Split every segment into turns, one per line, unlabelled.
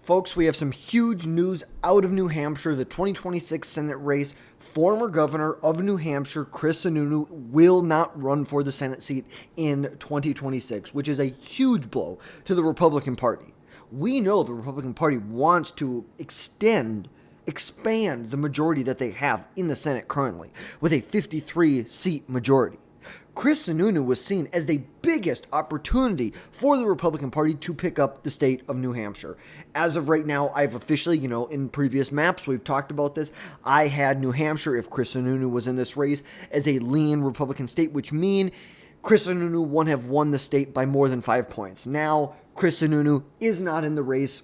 folks, we have some huge news out of New Hampshire. The 2026 Senate race, former governor of New Hampshire, Chris Sununu, will not run for the Senate seat in 2026, which is a huge blow to the Republican Party. We know the Republican Party wants to expand the majority that they have in the Senate currently, with a 53-seat majority. Chris Sununu was seen as the biggest opportunity for the Republican Party to pick up the state of New Hampshire. As of right now, I've officially, in previous maps, we've talked about this. I had New Hampshire, if Chris Sununu was in this race, as a lean Republican state, which mean Chris Sununu would have won the state by more than 5 points. Now, Chris Sununu is not in the race.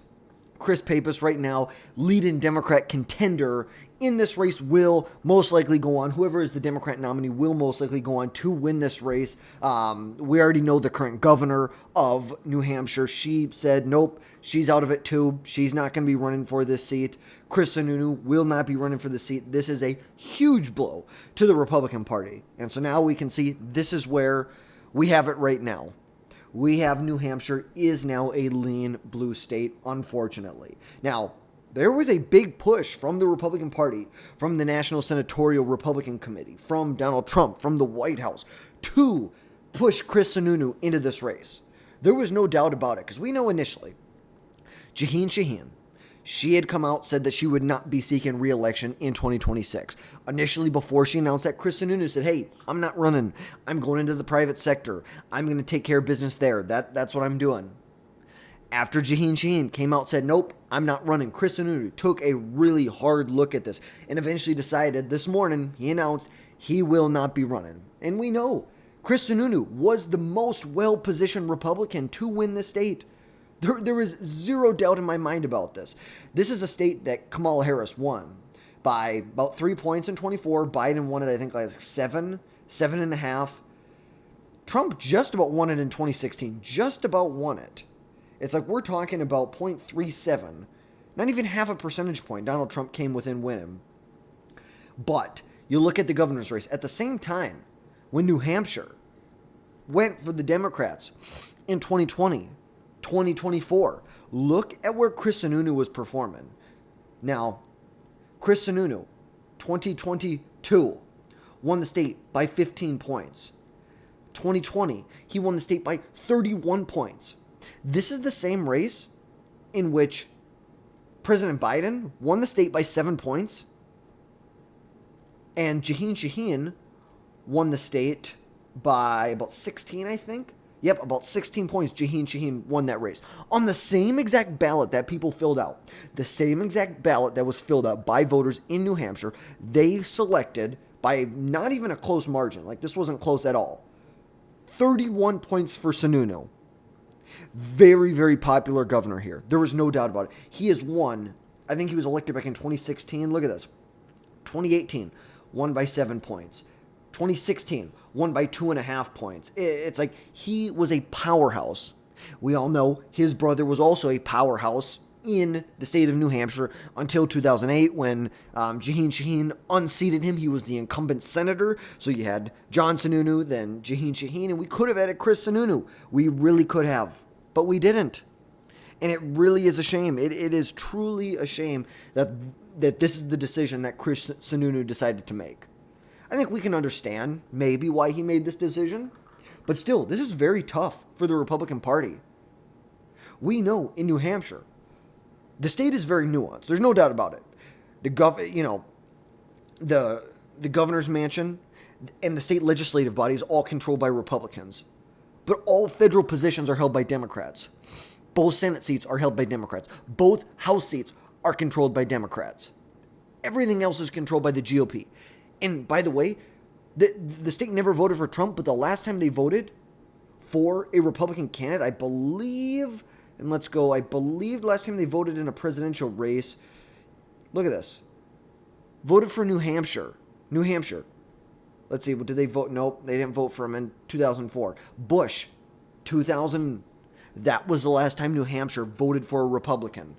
Chris Pappas right now, leading Democrat contender in this race, will most likely go on. Whoever is the Democrat nominee will most likely go on to win this race. We already know the current governor of New Hampshire. She said, nope, she's out of it too. She's not going to be running for this seat. Chris Sununu will not be running for the seat. This is a huge blow to the Republican Party. And so now we can see this is where we have it right now. We have New Hampshire is now a lean blue state, unfortunately. Now, there was a big push from the Republican Party, from the National Senatorial Republican Committee, from Donald Trump, from the White House, to push Chris Sununu into this race. There was no doubt about it, because we know initially, Shaheen, she had come out, said that she would not be seeking re-election in 2026. Initially, before she announced that, Chris Sununu said, hey, I'm not running. I'm going into the private sector. I'm going to take care of business there. That's what I'm doing. After Shaheen came out and said, nope, I'm not running, Chris Sununu took a really hard look at this and eventually decided this morning, he announced he will not be running. And we know Chris Sununu was the most well-positioned Republican to win the state. There is zero doubt in my mind about this. This is a state that Kamala Harris won by about 3 points in 24. Biden won it, I think, like 7.5. Trump just about won it in 2016. Just about won it. It's like we're talking about 0.37. Not even half a percentage point. Donald Trump came within winning. But you look at the governor's race. At the same time, when New Hampshire went for the Democrats in 2020, 2024. Look at where Chris Sununu was performing. Now, Chris Sununu, 2022, won the state by 15 points. 2020, he won the state by 31 points. This is the same race in which President Biden won the state by 7 points, and Shaheen won the state by about 16, I think. Yep, about 16 points, Shaheen won that race. On the same exact ballot that people filled out, the same exact ballot that was filled out by voters in New Hampshire, they selected by not even a close margin, like this wasn't close at all, 31 points for Sununu. Very, very popular governor here. There was no doubt about it. He has won, I think he was elected back in 2016. Look at this. 2018, won by 7 points. 2016, won by 2.5 points. It's like he was a powerhouse. We all know his brother was also a powerhouse in the state of New Hampshire until 2008 when Shaheen unseated him. He was the incumbent senator. So you had John Sununu, then Shaheen, and we could have added Chris Sununu. We really could have, but we didn't. And it really is a shame. It is truly a shame that this is the decision that Chris Sununu decided to make. I think we can understand maybe why he made this decision, but still, this is very tough for the Republican Party. We know in New Hampshire, the state is very nuanced. There's no doubt about it. The governor's mansion and the state legislative body is all controlled by Republicans, but all federal positions are held by Democrats. Both Senate seats are held by Democrats. Both House seats are controlled by Democrats. Everything else is controlled by the GOP. And by the way, the state never voted for Trump, but the last time they voted for a Republican candidate, I believe the last time they voted in a presidential race, look at this, voted for New Hampshire. Let's see, did they vote? Nope, they didn't vote for him in 2004. Bush, 2000, that was the last time New Hampshire voted for a Republican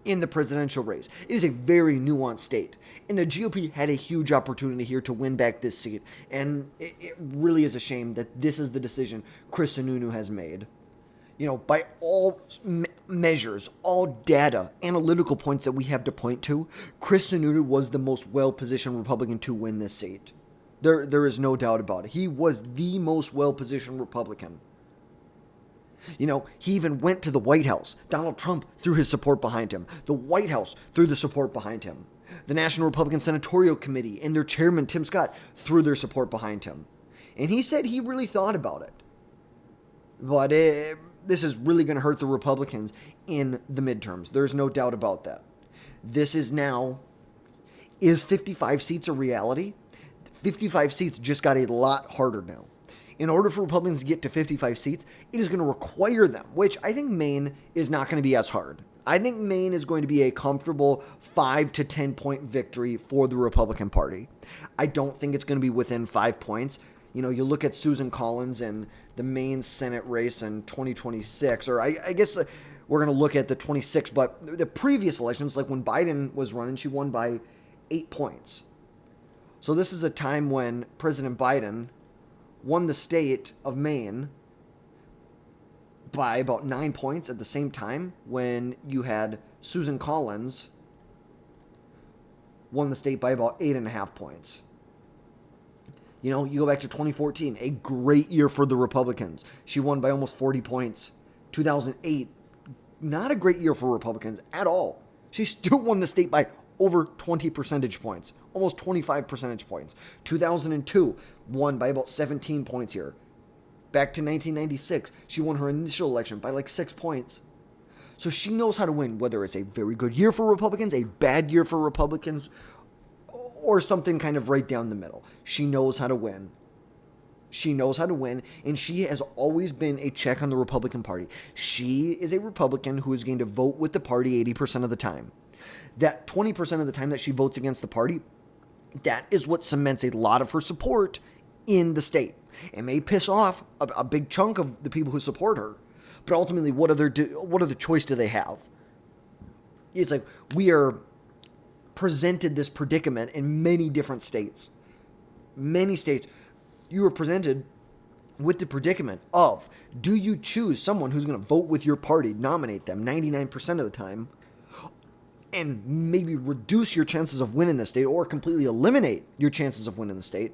in the presidential race. It is a very nuanced state, and the GOP had a huge opportunity here to win back this seat, and it really is a shame that this is the decision Chris Sununu has made. By all measures, all data, analytical points that we have to point to, Chris Sununu was the most well-positioned Republican to win this seat. There is no doubt about it. He was the most well-positioned Republican. He even went to the White House. Donald Trump threw his support behind him. The White House threw the support behind him. The National Republican Senatorial Committee and their chairman, Tim Scott, threw their support behind him. And he said he really thought about it. But this is really going to hurt the Republicans in the midterms. There's no doubt about that. Is 55 seats a reality? 55 seats just got a lot harder now. In order for Republicans to get to 55 seats, it is going to require them, which I think Maine is not going to be as hard. I think Maine is going to be a comfortable 5 to 10 point victory for the Republican Party. I don't think it's going to be within 5 points. You look at Susan Collins and the Maine Senate race in 2026, or I guess we're going to look at the 26, but the previous elections, like when Biden was running, she won by 8 points. So this is a time when President Biden won the state of Maine by about 9 points at the same time when you had Susan Collins won the state by about 8.5 points. You go back to 2014, a great year for the Republicans. She won by almost 40 points. 2008, not a great year for Republicans at all. She still won the state by over 20 percentage points, almost 25 percentage points. 2002, won by about 17 points here. Back to 1996, she won her initial election by like 6 points. So she knows how to win, whether it's a very good year for Republicans, a bad year for Republicans, or something kind of right down the middle. She knows how to win. She knows how to win, and she has always been a check on the Republican Party. She is a Republican who is going to vote with the party 80% of the time. That 20% of the time that she votes against the party, that is what cements a lot of her support in the state. It may piss off a big chunk of the people who support her, but ultimately, what other choice do they have? It's like we are presented this predicament in many different states. Many states, you are presented with the predicament of, do you choose someone who's going to vote with your party, nominate them 99% of the time, and maybe reduce your chances of winning the state or completely eliminate your chances of winning the state?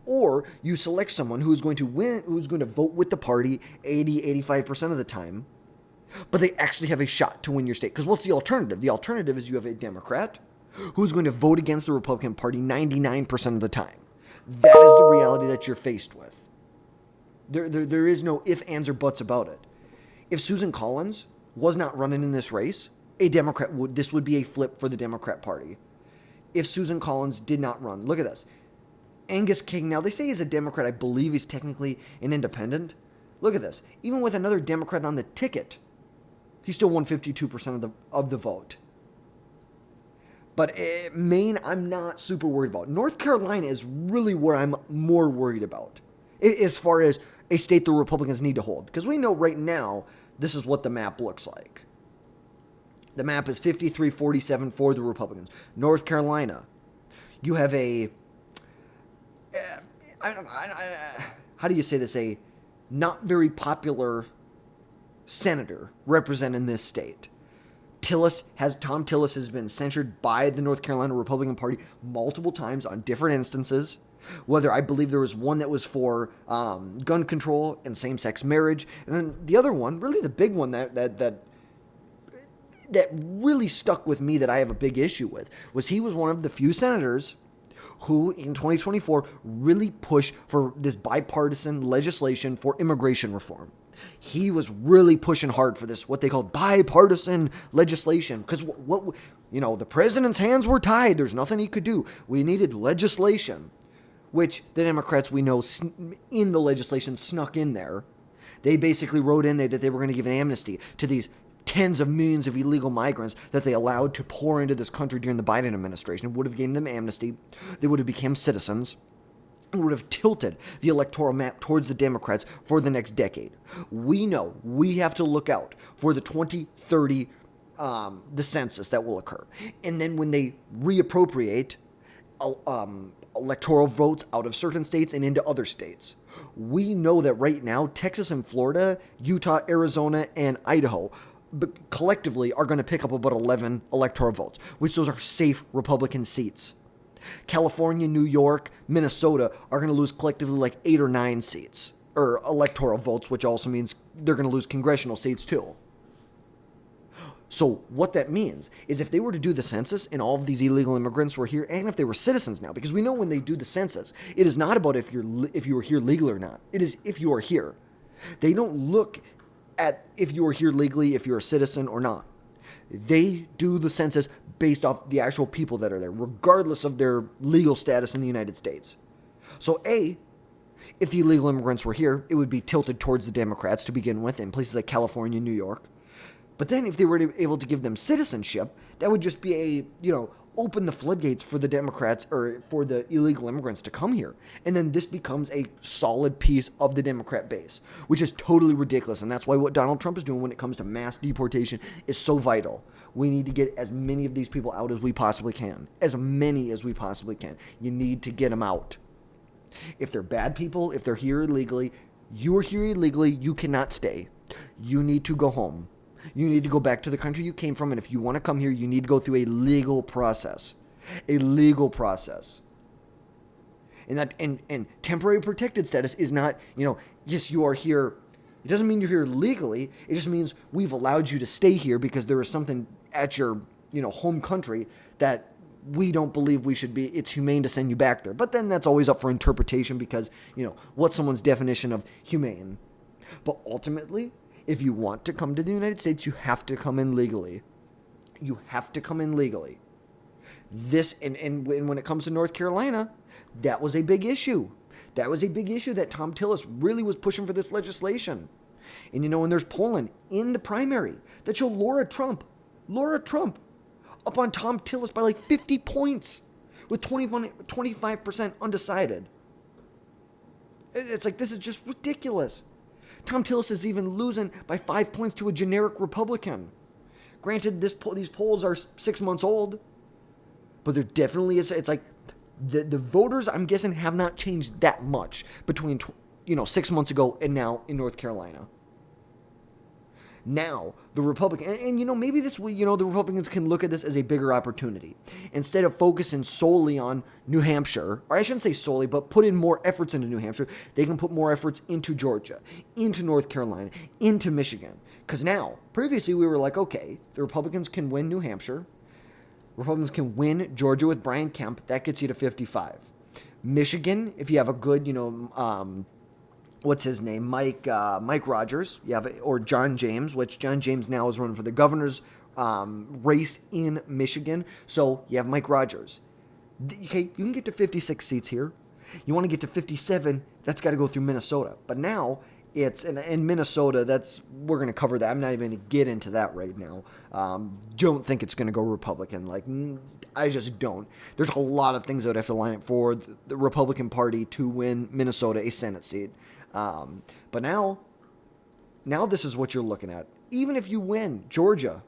Or you select someone who's going to win, who's going to vote with the party 85% of the time, but they actually have a shot to win your state. Because what's the alternative? The alternative is you have a Democrat who's going to vote against the Republican Party 99% of the time. That is the reality that you're faced with. There is no ifs, ands, or buts about it. If Susan Collins was not running in this race, this would be a flip for the Democrat Party. If Susan Collins did not run, look at this. Angus King, now they say he's a Democrat. I believe he's technically an independent. Look at this. Even with another Democrat on the ticket, he still won 52% of the vote. But Maine, I'm not super worried about. North Carolina is really where I'm more worried about, as far as a state the Republicans need to hold. Because we know right now, this is what the map looks like. The map is 53-47 for the Republicans. North Carolina, you have how do you say this? A not very popular senator representing this state. Tom Tillis has been censured by the North Carolina Republican Party multiple times on different instances. Whether I believe there was one that was for gun control and same-sex marriage, and then the other one, really the big one that really stuck with me that I have a big issue with was he was one of the few senators who in 2024 really pushed for this bipartisan legislation for immigration reform. He was really pushing hard for this, what they called bipartisan legislation, because the president's hands were tied. There's nothing he could do. We needed legislation, which the Democrats, we know, in the legislation snuck in there. They basically wrote in there that they were going to give an amnesty to these tens of millions of illegal migrants that they allowed to pour into this country during the Biden administration. It would have given them amnesty. They would have become citizens. It would have tilted the electoral map towards the Democrats for the next decade. We know we have to look out for the 2030, the census that will occur. And then when they reappropriate electoral votes out of certain states and into other states. We know that right now, Texas and Florida, Utah, Arizona, and Idaho collectively are going to pick up about 11 electoral votes, which those are safe Republican seats. California, New York, Minnesota are going to lose collectively like 8 or 9 seats, or electoral votes, which also means they're going to lose congressional seats too. So what that means is if they were to do the census and all of these illegal immigrants were here, and if they were citizens now, because we know when they do the census, it is not about if you were here legally or not. It is if you are here. They don't look at if you are here legally, if you're a citizen or not. They do the census based off the actual people that are there, regardless of their legal status in the United States. So if the illegal immigrants were here, it would be tilted towards the Democrats to begin with in places like California and New York. But then if they were able to give them citizenship, that would just be open the floodgates for the Democrats or for the illegal immigrants to come here. And then this becomes a solid piece of the Democrat base, which is totally ridiculous. And that's why what Donald Trump is doing when it comes to mass deportation is so vital. We need to get as many of these people out as we possibly can. As many as we possibly can. You need to get them out. If they're bad people, if they're here illegally, you are here illegally, you cannot stay. You need to go home. You need to go back to the country you came from, and if you want to come here, you need to go through a legal process. A legal process. And temporary protected status is not, yes, you are here. It doesn't mean you're here legally. It just means we've allowed you to stay here because there is something at your, home country that we don't believe it's humane to send you back there. But then that's always up for interpretation because, what's someone's definition of humane? But ultimately, if you want to come to the United States, you have to come in legally. You have to come in legally. This, and when it comes to North Carolina, that was a big issue. That was a big issue that Tom Tillis really was pushing for this legislation. And and there's polling in the primary that show Laura Trump up on Tom Tillis by like 50 points with 25% undecided. It's like, this is just ridiculous. Tom Tillis is even losing by 5 points to a generic Republican. Granted, these polls are 6 months old, but there definitely is. It's like the voters, I'm guessing, have not changed that much between 6 months ago and now in North Carolina. Now, the Republican, and maybe this way, the Republicans can look at this as a bigger opportunity. Instead of focusing solely on New Hampshire, or I shouldn't say solely, but put in more efforts into New Hampshire, they can put more efforts into Georgia, into North Carolina, into Michigan. Because now, previously we were like, okay, the Republicans can win New Hampshire, Republicans can win Georgia with Brian Kemp, that gets you to 55. Michigan, if you have a good, what's his name? Mike Rogers. You have, or John James, which John James now is running for the governor's race in Michigan. So you have Mike Rogers. Okay, you can get to 56 seats here. You want to get to 57, that's got to go through Minnesota. But now it's in Minnesota. We're going to cover that. I'm not even going to get into that right now. Don't think it's going to go Republican. I just don't. There's a lot of things that would have to line up for the Republican Party to win Minnesota a Senate seat. But now this is what you're looking at. Even if you win Georgia,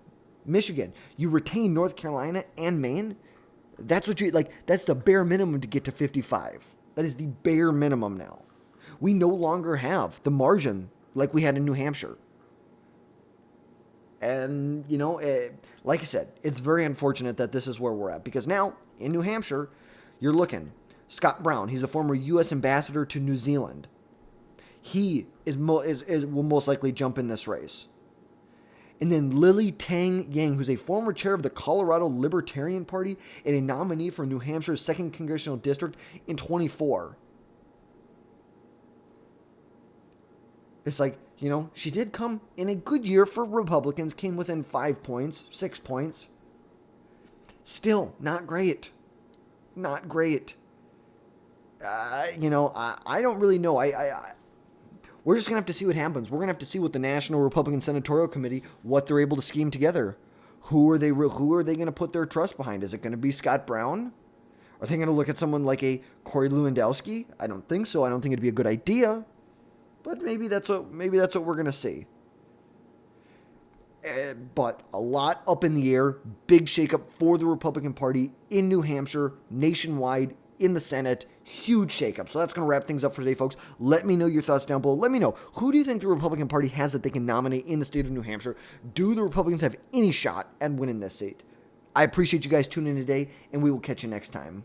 Michigan, you retain North Carolina and Maine. That's what that's the bare minimum to get to 55. That is the bare minimum now. We no longer have the margin like we had in New Hampshire. And, like I said, it's very unfortunate that this is where we're at. Because now, in New Hampshire, you're looking. Scott Brown, he's the former U.S. ambassador to New Zealand. He will most likely jump in this race. And then Lily Tang Yang, who's a former chair of the Colorado Libertarian Party and a nominee for New Hampshire's 2nd Congressional District in 24. It's like, she did come in a good year for Republicans, came within 5 points, 6 points. Still, not great. Not great. I don't really know. We're just going to have to see what happens. We're going to have to see what the National Republican Senatorial Committee, what they're able to scheme together. Who are they going to put their trust behind? Is it going to be Scott Brown? Are they going to look at someone like a Corey Lewandowski? I don't think so. I don't think it'd be a good idea. But maybe that's what we're going to see. But a lot up in the air. Big shakeup for the Republican Party in New Hampshire, nationwide, in the Senate. Huge shakeup. So that's going to wrap things up for today, folks. Let me know your thoughts down below. Let me know, who do you think the Republican Party has that they can nominate in the state of New Hampshire? Do the Republicans have any shot at winning this seat? I appreciate you guys tuning in today, and we will catch you next time.